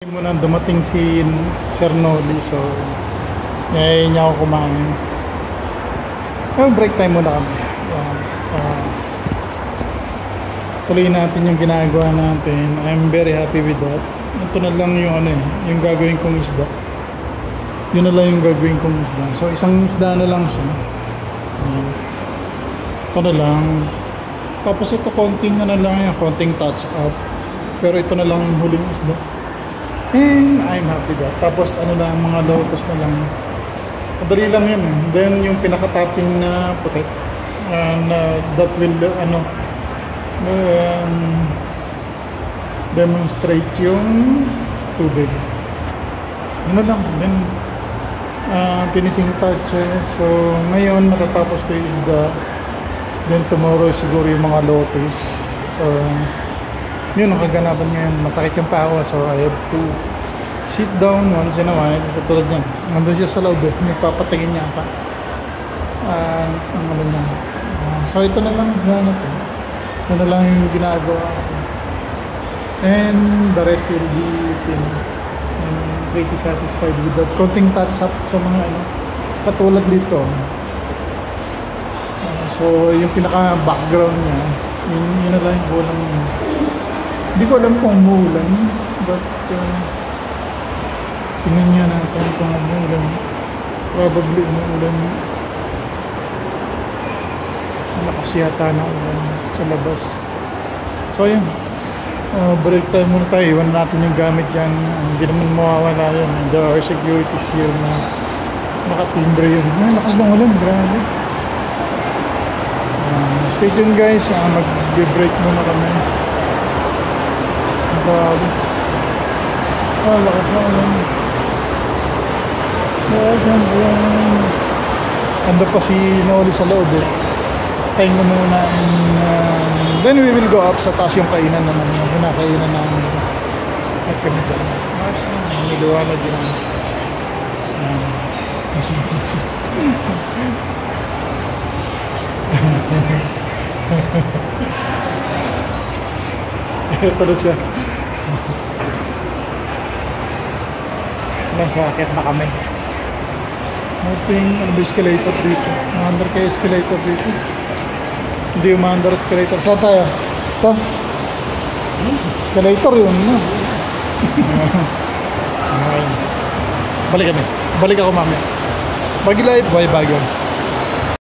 Muna dumating si Sir Noli, so ngayon niya ako kumain. Break time muna kami. Tuloy natin yung ginagawa natin. I'm very happy with that. Ito na lang yung yung gagawin kong isda. Yun na lang yung gagawin kong isda. So isang isda na lang siya. Ito na lang. Tapos ito konting lang yan, konting touch up. Pero ito na lang yung huling isda. And I'm happy that. Tapos lang, mga lotus na lang. Madali lang yun eh. Then yung pinaka-topping na puti. And that will demonstrate yung tubig. Ano lang. Then finishing touches. So ngayon matatapos ko yung isda. Then tomorrow siguro yung mga lotus. Yun ang kaganapan ngayon. Masakit yung paa ko, so I have to sit down once in a while. Katulad yan, nandun siya sa loob eh, may papatingin niya pa niya. So ito na lang ito na lang yung ginagawa ko, and the rest will be I'm pretty satisfied with that. Konting touch up sa mga katulad dito. So yung pinaka background niya, yun na lang yung kulang niya. Hindi ko alam kung umuulan, but tingnan niya natin kung umuulan. Probably umuulan. Malakas yata na ulan sa labas. So ayun, break time muna tayo. Iwan natin yung gamit dyan. Hindi naman mawawala yan. There are securities here na nakatimbre yun. Lakas ng ulan, grabe. Stay tuned guys, mag-break muna kami. Grabe. Lakas na ulan. Lakas na ulan. Ando pa si Noli sa loob eh. Tayo mo muna. Then we will go up sa taas yung kainan naman. Yung kinakainan namin. At kami doon. Niliwanag yun. Ito na siya. Nasa akit na kami. Nothing, escalator dito. Umaandar kayo escalator dito. Hindi umaandar escalator. Saan tayo? Ito? Escalator yun. Balik kami. Balik ako mamaya. Bagi live, bye bye.